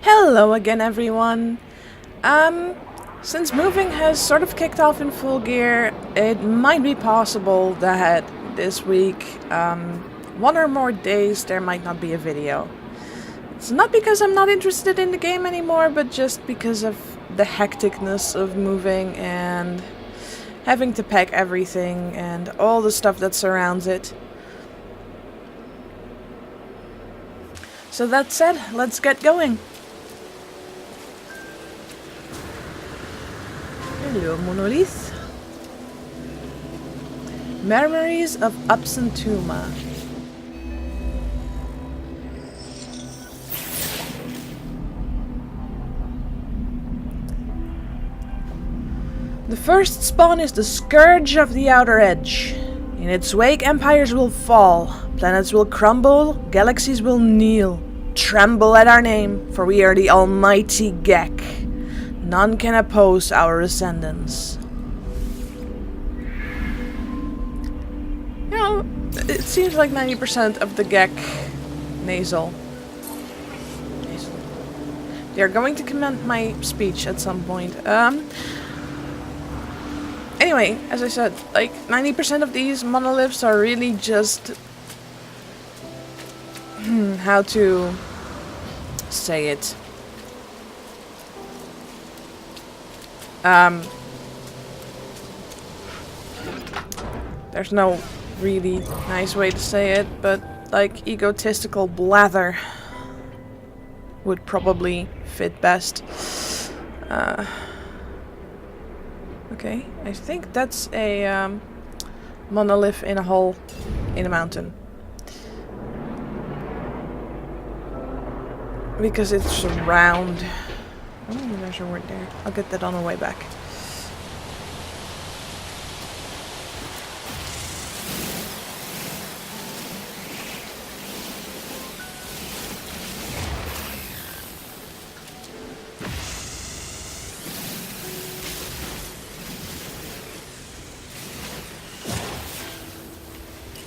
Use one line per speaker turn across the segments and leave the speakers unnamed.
Hello again, everyone. Since moving has sort of kicked off in full gear, it might be possible that this week, one or more days, there might not be a video. It's not because I'm not interested in the game anymore, but just because of the hecticness of moving and having to pack everything and all the stuff that surrounds it. So that said, let's get going. Hello, Monolith. Memories of Absentee. The first spawn is the Scourge of the Outer Edge. In its wake, empires will fall, planets will crumble, galaxies will kneel. Tremble at our name, for we are the almighty Gek. None can oppose our ascendance. You know, it seems like 90% of the Gek nasal. They're going to comment my speech at some point. Anyway, as I said, like 90% of these monoliths are really just how to say it. There's no really nice way to say it, but like egotistical blather would probably fit best. Okay, I think that's a monolith in a hole in a mountain. Because it's round. Oh, there's a word there. I'll get that on the way back.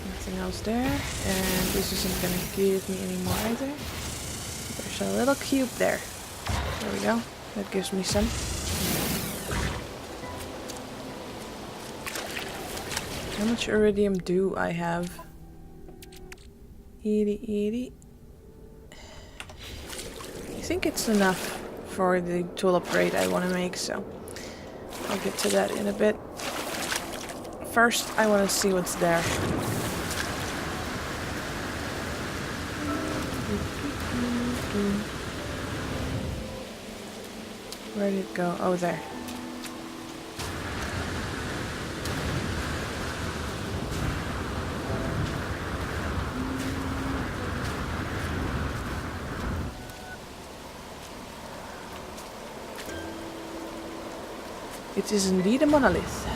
Nothing else there. And this isn't gonna give me any more either. There's a little cube there. There we go. That gives me some. How much iridium do I have? 80. I think it's enough for the tool upgrade I want to make, so I'll get to that in a bit. First, I want to see what's there. Where did it go? Oh, there. It is indeed a monolith.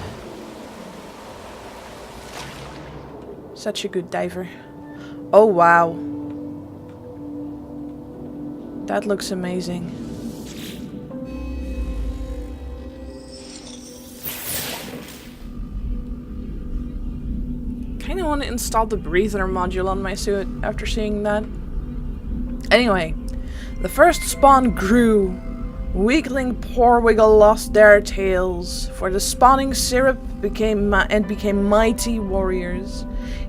Such a good diver. Oh, wow. That looks amazing. I want to install the breather module on my suit after seeing that. Anyway, the first spawn grew. Weakling Porwiggle lost their tails, for the spawning syrup became mighty warriors.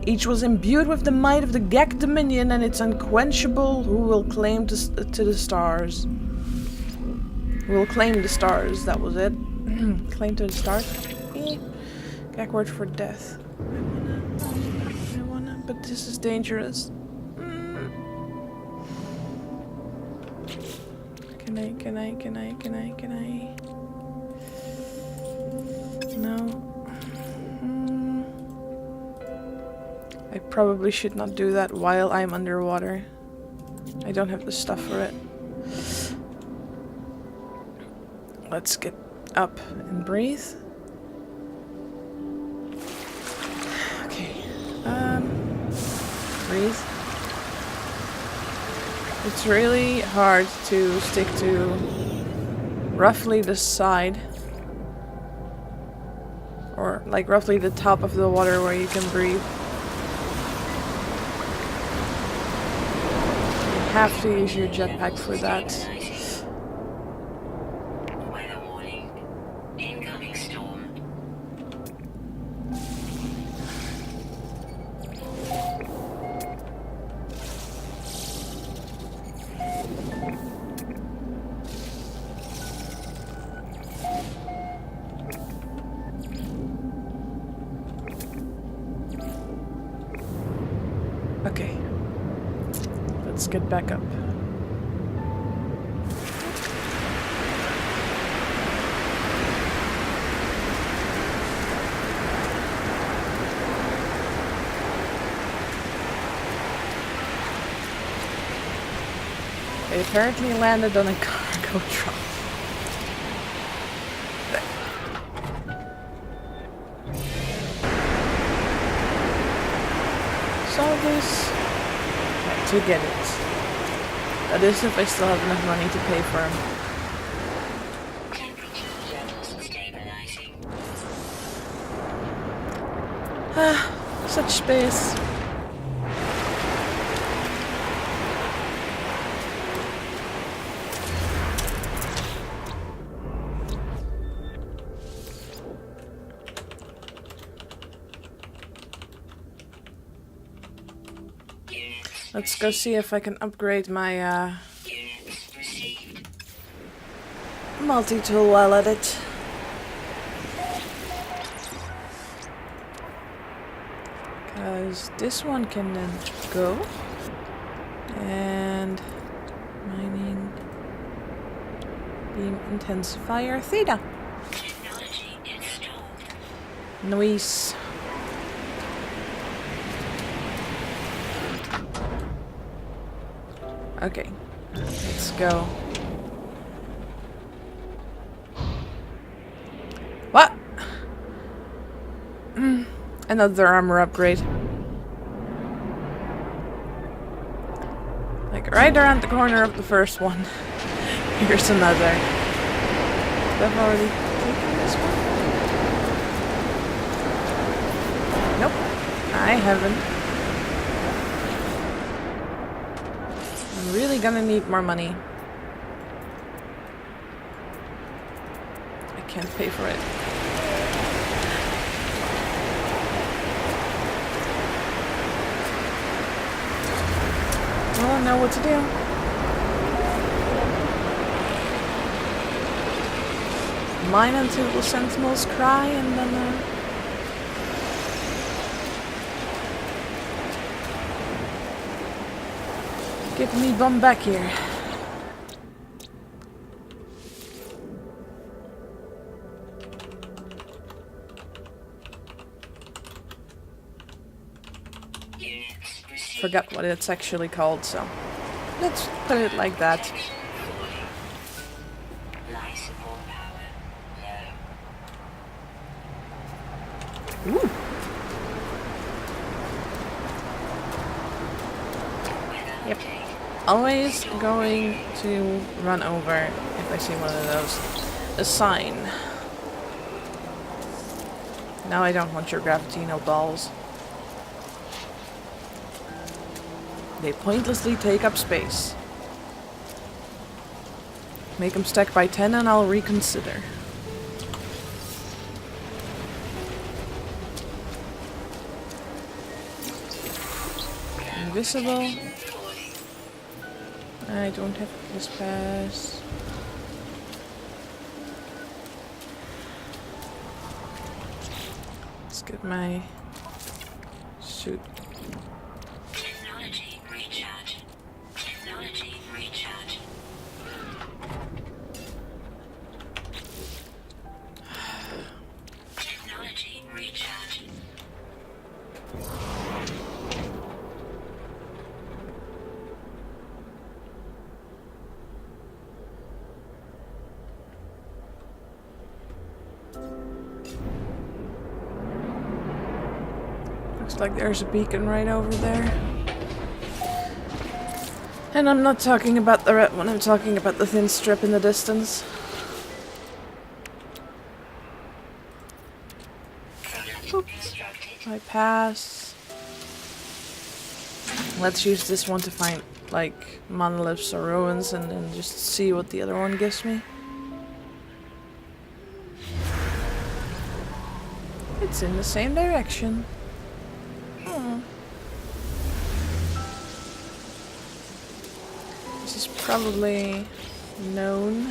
Each was imbued with the might of the Gek Dominion and its unquenchable who will claim to the stars. Who will claim the stars, that was it. Claim to the stars? Gek word for death. I wanna, but this is dangerous. Can I? No. I probably should not do that while I'm underwater. I don't have the stuff for it. Let's get up and breathe. Breathe. It's really hard to stick to roughly the side, or like roughly the top of the water where you can breathe. You have to use your jetpack for that. Let's get back up. It apparently landed on a cargo truck. Solve this to get it. That is if I still have enough money to pay for him. Ah, such space. Let's go see if I can upgrade my multi-tool while at it. Because this one can then go. And mining beam intensifier theta. Nice. Okay, let's go. What? Another armor upgrade. Like right around the corner of the first one. Here's another. I've already taken this one? Nope, I haven't. I'm really gonna need more money. I can't pay for it. Well, I know what to do. Mine until the sentinels cry and then get me bum back here. Forgot what it's actually called, so let's put it like that. Ooh. Yep. Always going to run over if I see one of those. A sign. Now I don't want your Gravitino dolls. They pointlessly take up space. Make them stack by 10 and I'll reconsider. Invisible. I don't have this pass. Let's get my suit.
Technology recharge. Technology recharge. Technology recharge.
Looks like there's a beacon right over there. And I'm not talking about the red one, I'm talking about the thin strip in the distance. Oop. I pass. Let's use this one to find, like, monoliths or ruins and then just see what the other one gives me. It's in the same direction. This is probably known.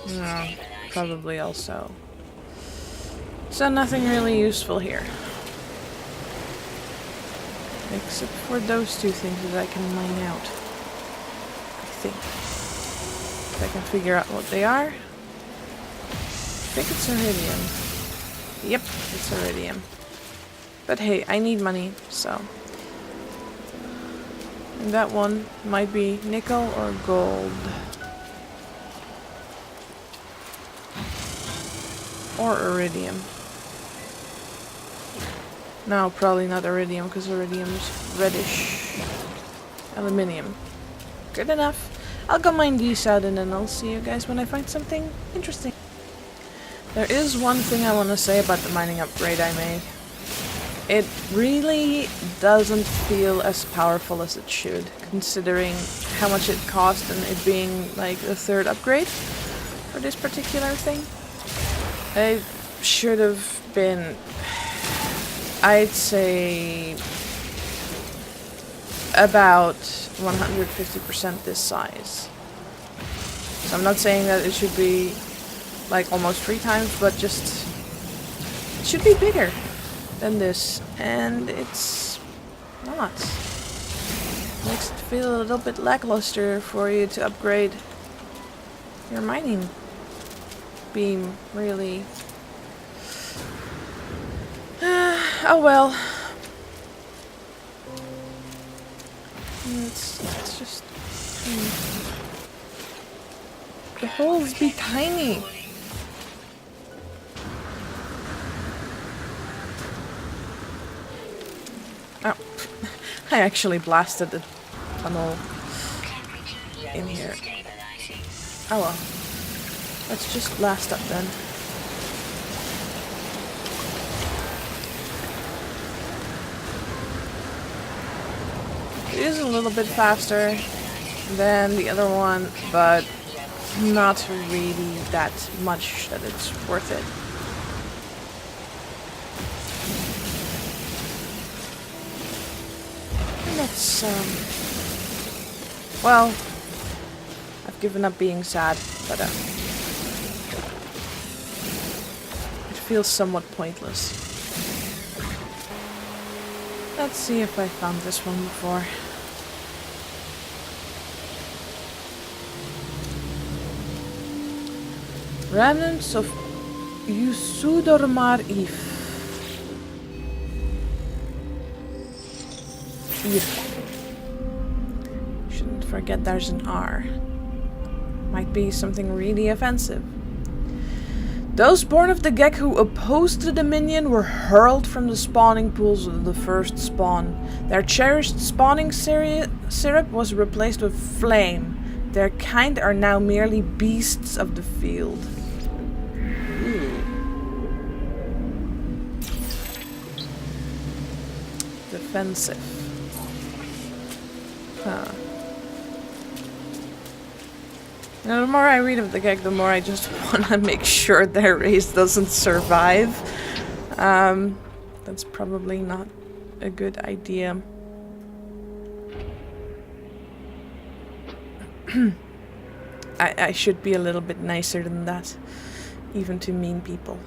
No, probably also So nothing really useful here. Except for those two things that I can mine out. I think. If I can figure out what they are. I think it's iridium. Yep, it's iridium. But hey, I need money, so. And that one might be nickel or gold. Or iridium. No, probably not iridium, because iridium's reddish. Aluminium. Good enough. I'll go mine these out and then I'll see you guys when I find something interesting. There is one thing I want to say about the mining upgrade I made. It really doesn't feel as powerful as it should, considering how much it cost and it being like the third upgrade for this particular thing. It should have been, I'd say, about 150% this size. So I'm not saying that it should be like almost 3 times, but just it should be bigger than this, and it's not. Makes it feel a little bit lackluster for you to upgrade your mining beam, really. Oh well. It's just... The holes be tiny. Oh, I actually blasted the tunnel in here. Oh well. Let's just blast up then. It is a little bit faster than the other one, but not really that much that it's worth it. Let's, well, I've given up being sad, but, it feels somewhat pointless. Let's see if I found this one before. Remnants of Yusudormar If. Shouldn't forget there's an R. Might be something really offensive. Those born of the Gek who opposed the Dominion were hurled from the spawning pools of the first spawn. Their cherished spawning syrup was replaced with flame. Their kind are now merely beasts of the field. Defensive. Huh. Now, the more I read of the Gek, the more I just want to make sure their race doesn't survive. That's probably not a good idea. I should be a little bit nicer than that, even to mean people.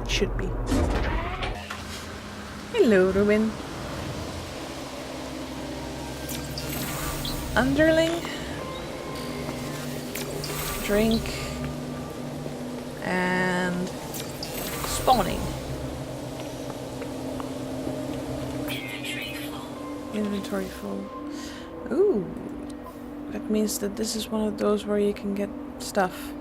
Should be. Hello, Ruin. Underling. Drink. And spawning. Inventory full. Ooh. That means that this is one of those where you can get stuff.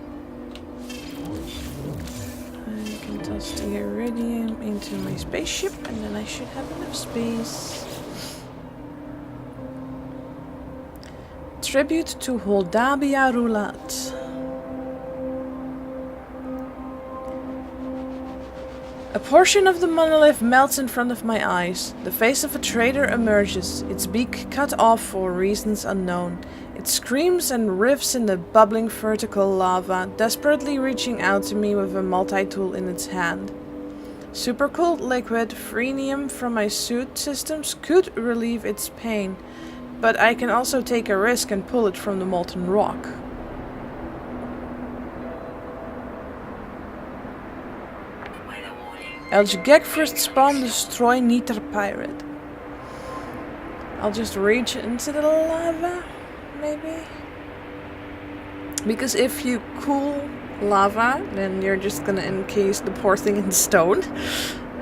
I can toss the iridium into my spaceship and then I should have enough space. Tribute to Holdabia Rulat. A portion of the monolith melts in front of my eyes. The face of a traitor emerges, its beak cut off for reasons unknown. It screams and riffs in the bubbling vertical lava, desperately reaching out to me with a multi-tool in its hand. Supercooled liquid, freemium from my suit systems could relieve its pain, but I can also take a risk and pull it from the molten rock. Elgeg first spawn, destroy Niter Pirate. I'll just reach into the lava, maybe? Because if you cool lava, then you're just gonna encase the poor thing in stone.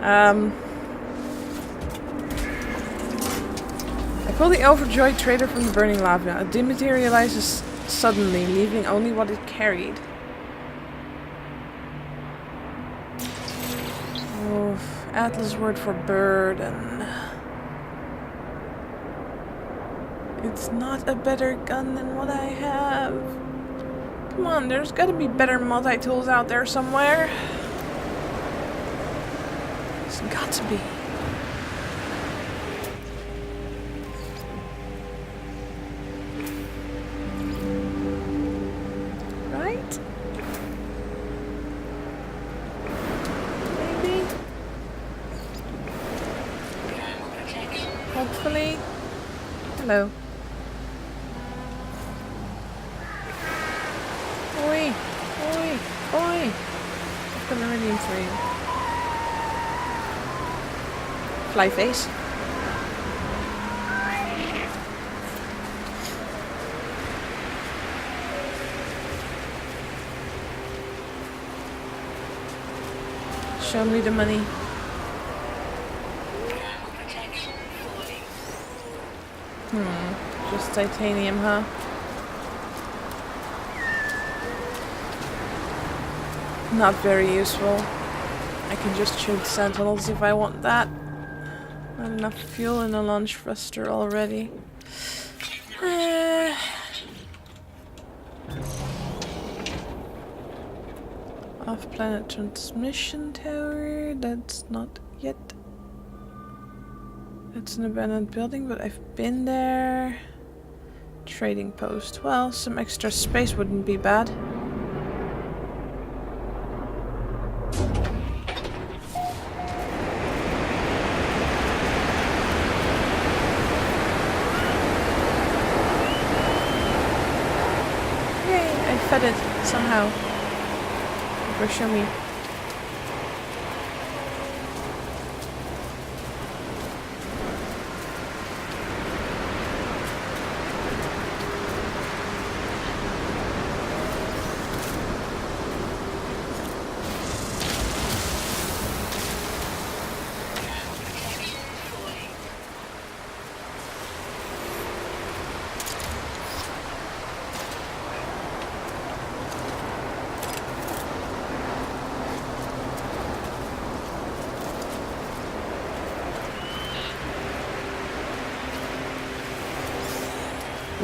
I pull the overjoyed trader from the burning lava. It dematerializes suddenly, leaving only what it carried. Oof, Atlas word for burden. It's not a better gun than what I have. Come on, there's gotta be better multi-tools out there somewhere. There's got to be. Right? Maybe? Hopefully. Hello. Oi! Oi! Oi! I've got iridium for you. Fly face. Show me the money. Just titanium, huh? Not very useful. I can just shoot sentinels if I want that. Not enough fuel in the launch thruster already. Off-planet transmission tower. That's not yet. It's an abandoned building, but I've been there. Trading post. Well, some extra space wouldn't be bad. Yay, I fed it somehow. Go show me.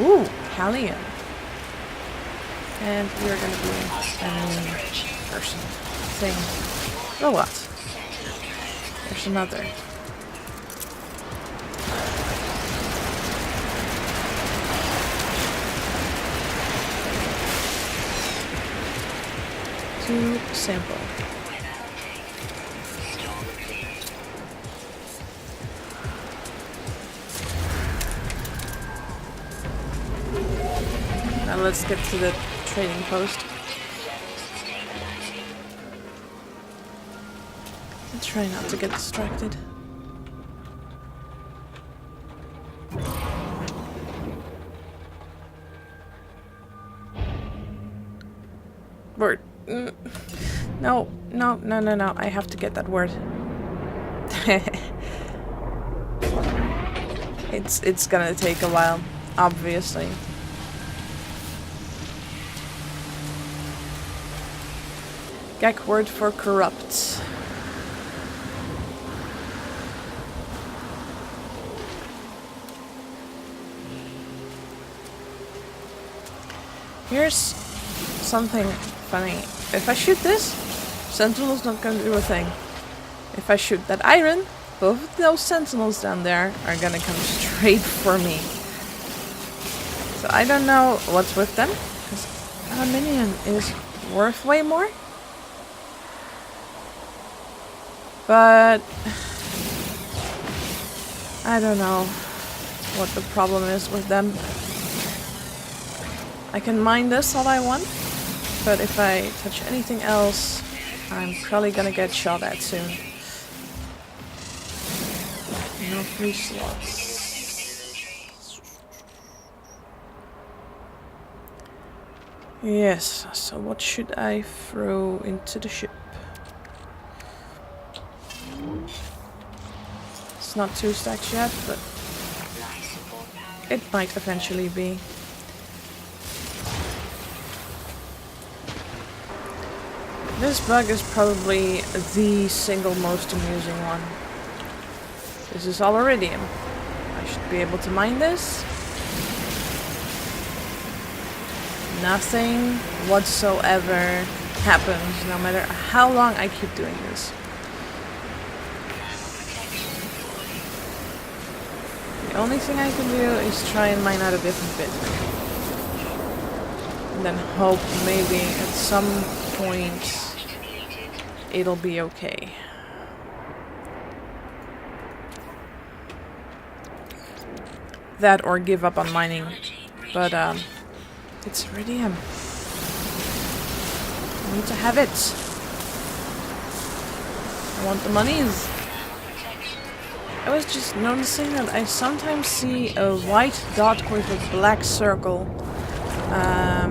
Ooh, Callium. And you're gonna be a person thing. Oh what? There's another. Too simple. Now let's get to the trading post. I'll try not to get distracted. Word. No, no, no, no, no. I have to get that word. It's gonna take a while, obviously. Gag word for corrupt. Here's something funny. If I shoot this, Sentinel's not gonna do a thing. If I shoot that iron, both of those Sentinels down there are gonna come straight for me. So I don't know what's with them, because aluminium is worth way more. But I don't know what the problem is with them. I can mine this all I want, but if I touch anything else, I'm probably gonna get shot at soon. no free slots. Yes, so what should I throw into the ship? It's not 2 stacks yet, but it might eventually be. This bug is probably the single most amusing one. This is all iridium. I should be able to mine this. Nothing whatsoever happens, no matter how long I keep doing this. The only thing I can do is try and mine out a different bit. And then hope maybe at some point it'll be okay. That or give up on mining. But it's iridium. I need to have it. I want the monies. I was just noticing that I sometimes see a white dot with a black circle. I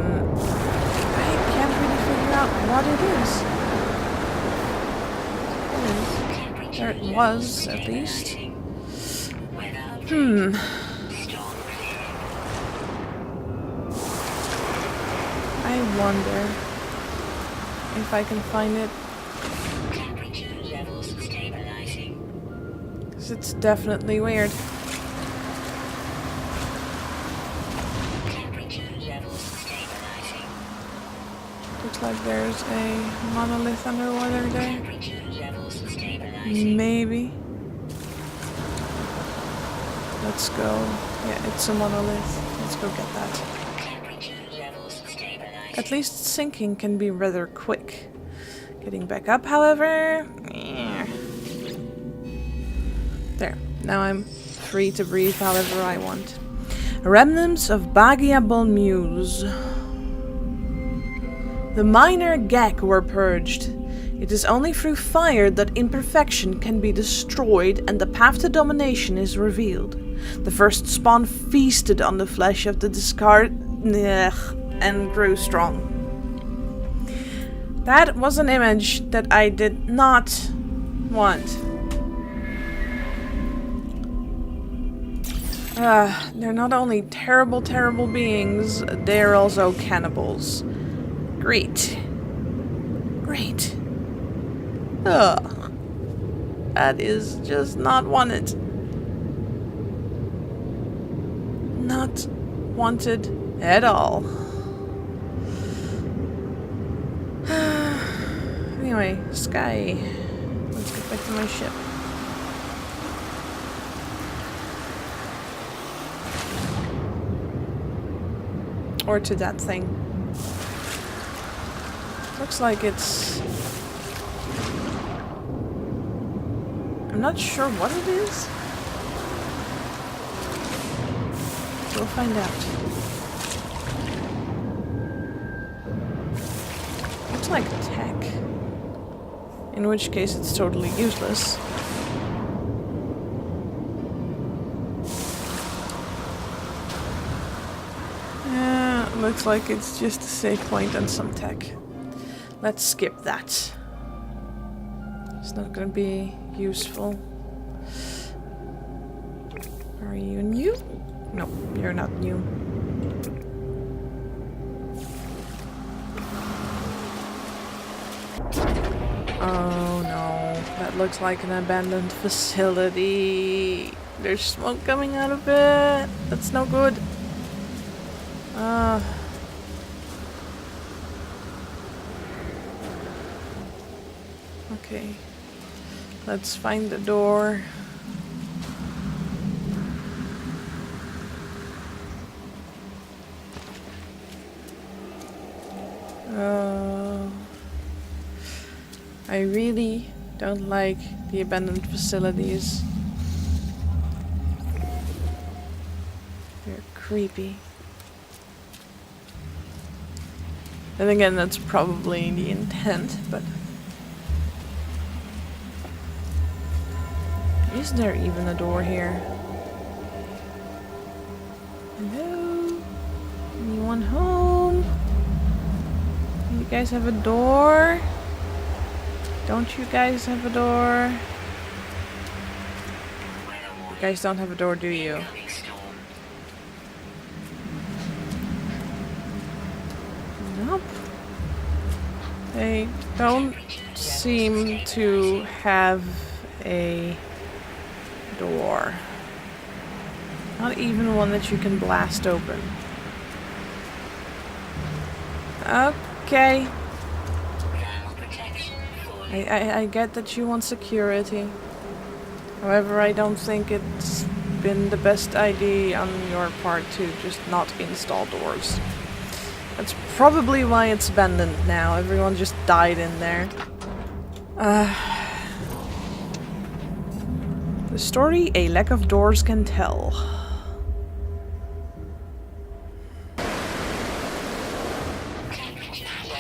can't really figure out what it is. There it was, at least. I wonder if I can find it. Because it's definitely weird. Looks like there's a monolith underwater there. Maybe. Let's go. Yeah, it's a monolith. Let's go get that. At least sinking can be rather quick. Getting back up, however... There. Now I'm free to breathe however I want. Remnants of Bagiable Muse. The minor Gek were purged. It is only through fire that imperfection can be destroyed and the path to domination is revealed. The first spawn feasted on the flesh of the discard... and grew strong. That was an image that I did not want. They're not only terrible, terrible beings, they're also cannibals. Great. Great. Ugh. That is just not wanted. Not wanted at all. Anyway, sky. Let's get back to my ship. Or to that thing. Looks like it's... I'm not sure what it is. We'll find out. Looks like tech. In which case it's totally useless. Yeah, looks like it's just a save point and some tech. Let's skip that. It's not gonna be useful. Are you new? No, you're not new. Oh no, that looks like an abandoned facility. There's smoke coming out of it. That's no good. Okay. Let's find the door. I really don't like the abandoned facilities. They're creepy. And again, that's probably the intent, but... Is there even a door here? Hello? Anyone home? You guys have a door? Don't you guys have a door? You guys don't have a door, do you? Nope. They don't seem to have a door. Not even one that you can blast open. Okay. I get that you want security. However, I don't think it's been the best idea on your part to just not install doors. That's probably why it's abandoned now. Everyone just died in there. The story a lack of doors can tell.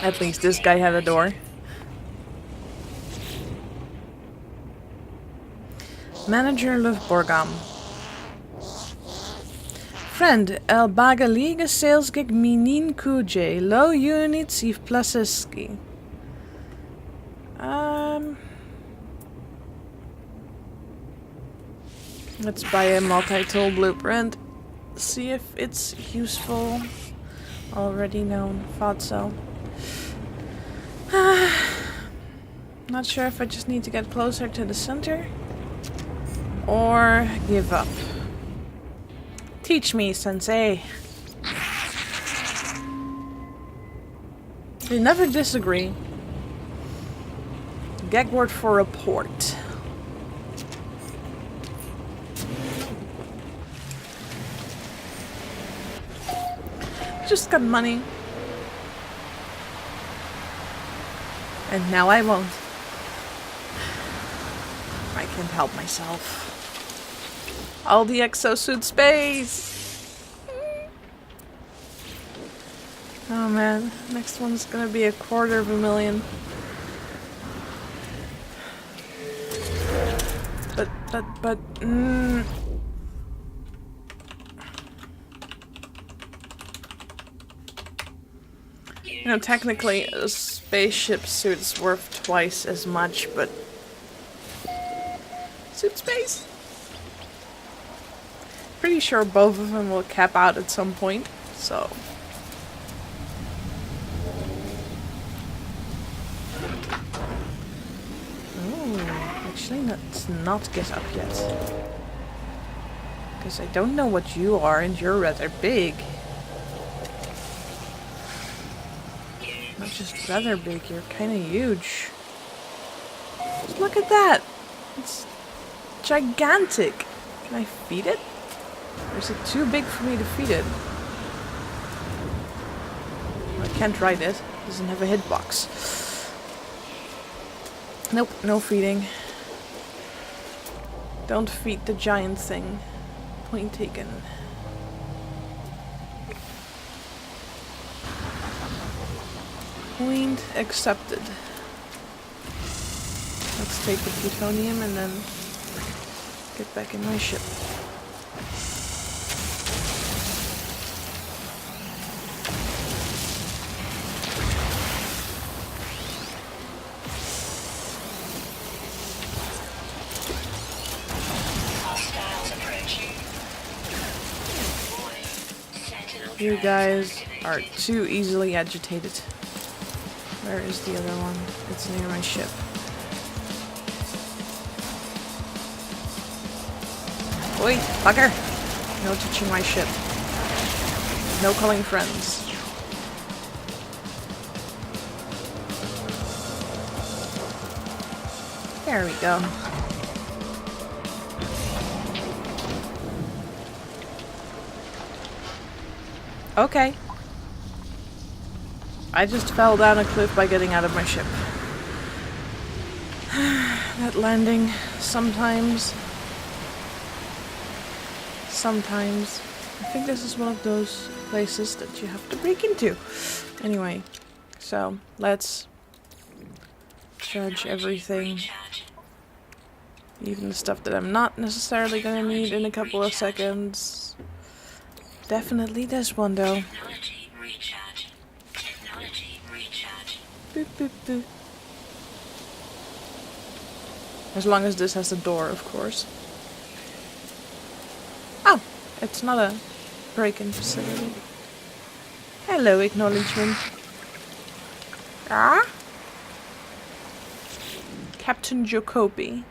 At least this guy had a door. Manager Lufborgam. Friend, El Bagaliga sales gig minin kuje, low units if plaseski. Let's buy a multi-tool blueprint. See if it's useful. Already known. Thought so. Not sure if I just need to get closer to the center. Or give up. Teach me, sensei. We never disagree. Gag word for report. Just got money. And now I won't. I can't help myself. All the exosuit space! Oh man, next one's gonna be 250,000. But, you know, technically a spaceship suit's worth twice as much, but suit space? Pretty sure both of them will cap out at some point, so. Oh, actually let's not get up yet. Because I don't know what you are and you're rather big. Not just rather big, you're kind of huge. Just look at that! It's gigantic! Can I feed it? Or is it too big for me to feed it? I can't ride it. It doesn't have a hitbox. Nope, no feeding. Don't feed the giant thing. Point taken. Point accepted. Let's take the plutonium and then get back in my ship. You guys are too easily agitated. Where is the other one? It's near my ship. Oi, fucker! No touching my ship. No calling friends. There we go. Okay. I just fell down a cliff by getting out of my ship. That landing, sometimes. I think this is one of those places that you have to break into. Anyway, so let's judge everything. Even the stuff that I'm not necessarily gonna need in a couple of seconds. Definitely this one though.
Technology recharge. Technology recharge.
Boop, boop, boop. As long as this has a door, of course. Oh, it's not a break-in facility. Hello, acknowledgement. Ah? Captain Jacobi.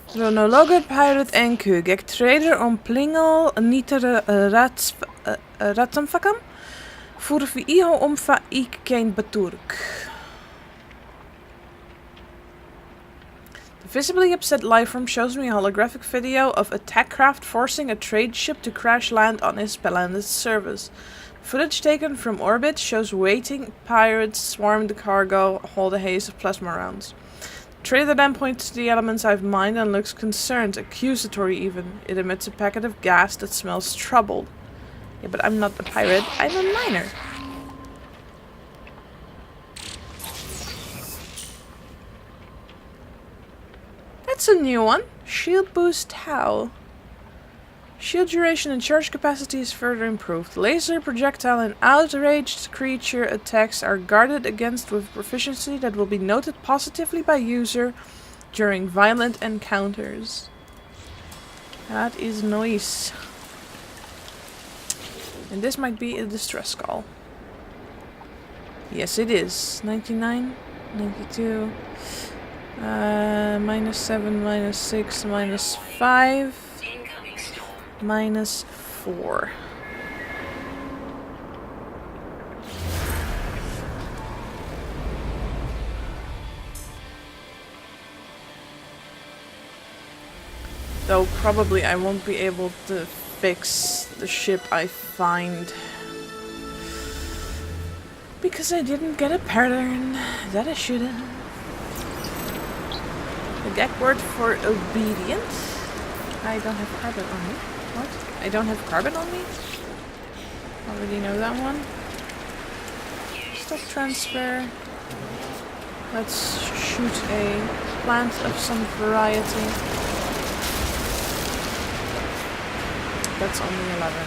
Chronologer Pirate NQ. Gek trader om plingel nitere ratsumfakam. Voor vi iho omfa ik kein baturk. The visibly upset lifeform shows me a holographic video of attack craft forcing a trade ship to crash land on his planet's surface. Footage taken from orbit shows waiting pirates swarm the cargo, hold a haze of plasma rounds. Trader then points to the elements I've mined and looks concerned, accusatory even. It emits a packet of gas that smells troubled. Yeah, but I'm not a pirate, I'm a miner. That's a new one. Shield boost how? Shield duration and charge capacity is further improved. Laser, projectile and outraged creature attacks are guarded against with proficiency that will be noted positively by user during violent encounters. That is nice. And this might be a distress call. Yes, it is. 99, 92, -7, -6, -5. -4. Though probably I won't be able to fix the ship I find. Because I didn't get a pattern that I should have. The gag word for obedient. I don't have carbon on me. What? I don't have carbon on me? Already know that one. Stop transfer. Let's shoot a plant of some variety. That's only 11.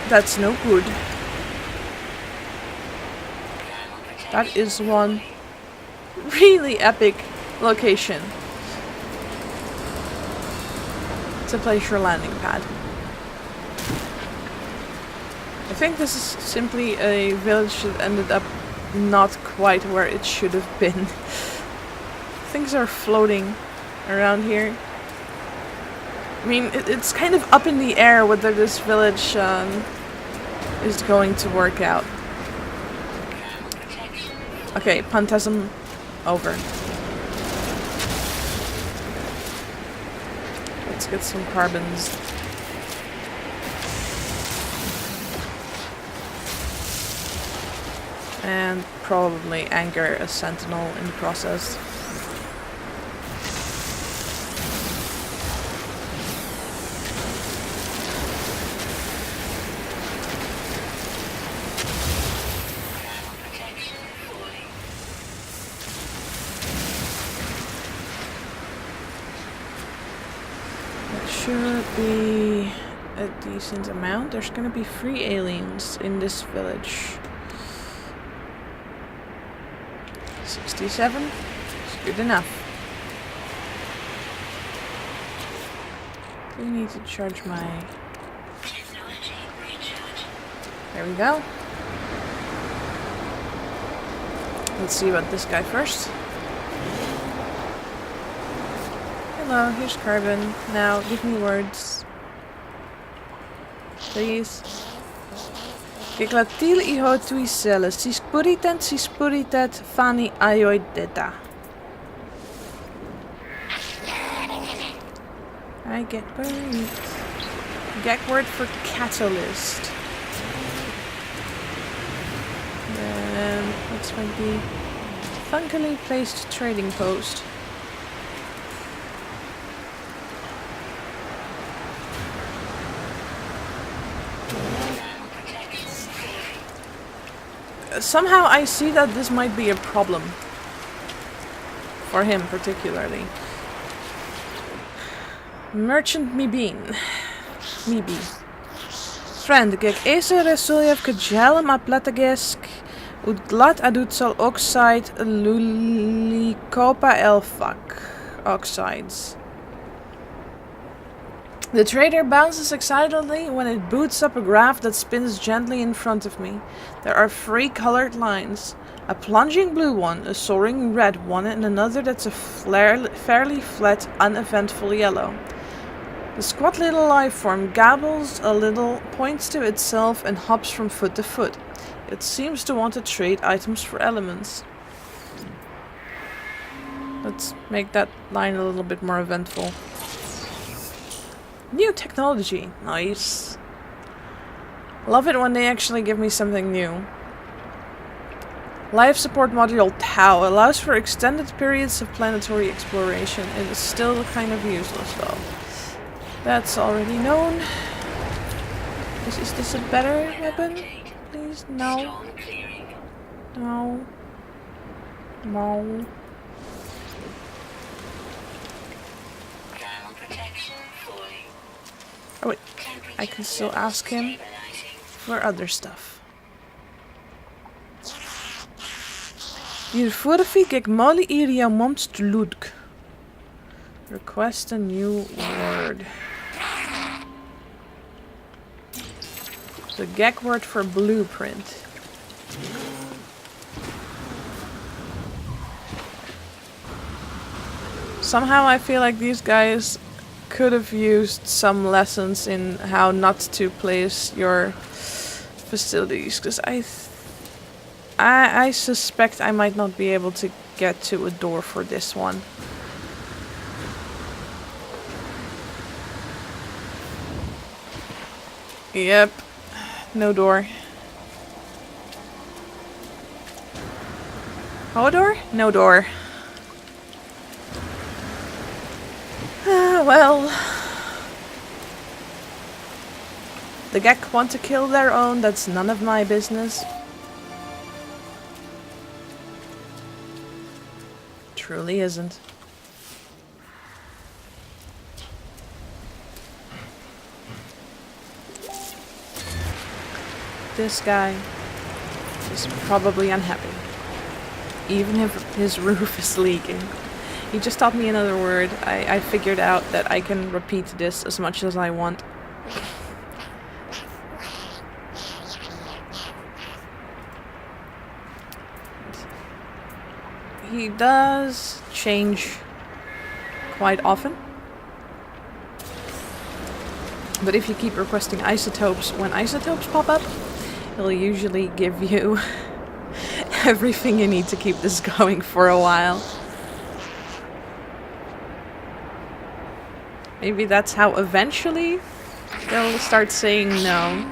That's no good. That is one really epic location to place your landing pad. I think this is simply a village that ended up not quite where it should have been. Things are floating around here. I mean, it's kind of up in the air whether this village is going to work out. Okay, Pantasm over. Let's get some carbons. And probably anger a sentinel in the process. Should be a decent amount. There's gonna be 3 aliens in this village. 67 is good enough. I need to charge my... There we go. Let's see about this guy first. Hello, here's carbon. Now, give me words. Please. Keklatile iho tuisele, sispuritet fani aioideta. I get burned. Gag word for catalyst. Then, what's might be funkily placed trading post. Somehow I see that this might be a problem. For him particularly. Merchant Mibin. Mibi. Friend, kijk, Acer Resuljev Kajalem Aplatagesk Ut glad adutsal oxide Lulikopa Elfak. Oxides. The trader bounces excitedly when it boots up a graph that spins gently in front of me. There are 3 colored lines. A plunging blue one, a soaring red one, and another that's a fairly flat, uneventful yellow. The squat little life form gabbles a little, points to itself, and hops from foot to foot. It seems to want to trade items for elements. Let's make that line a little bit more eventful. New technology. Nice. Love it when they actually give me something new. Life support module Tau allows for extended periods of planetary exploration. It is still kind of useless though. That's already known. Is this a better weapon? Please? No. No. No. Oh wait, I can still ask him for other stuff. Hiervoor ik molly iria momst ludk. Request a new word. The gag word for blueprint. Somehow I feel like these guys could have used some lessons in how not to place your facilities, because I suspect I might not be able to get to a door for this one. Yep, no door. Hodor? No door. Well, the Gek want to kill their own, that's none of my business. Truly isn't. This guy is probably unhappy, even if his roof is leaking. He just taught me another word. I figured out that I can repeat this as much as I want. He does change quite often. But if you keep requesting isotopes, when isotopes pop up, he'll usually give you everything you need to keep this going for a while. Maybe that's how eventually they'll start saying no.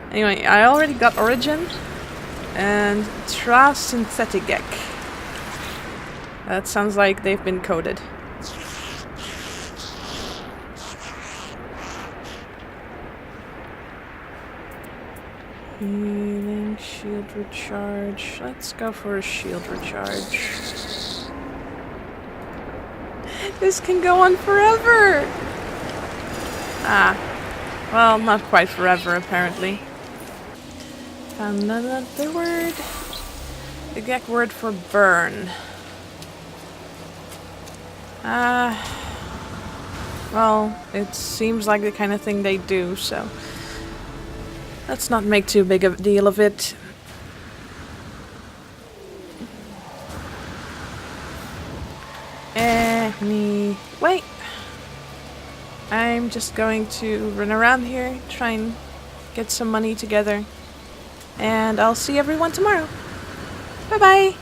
Anyway, I already got Origin and Trasynthetic. That sounds like they've been coded. Healing, shield recharge. Let's go for a shield recharge. This can go on forever! Ah. Well, not quite forever, apparently. Found another word. The Gek word for burn. Well, it seems like the kind of thing they do, so let's not make too big of a deal of it. Wait. I'm just going to run around here, try and get some money together, and I'll see everyone tomorrow. Bye bye!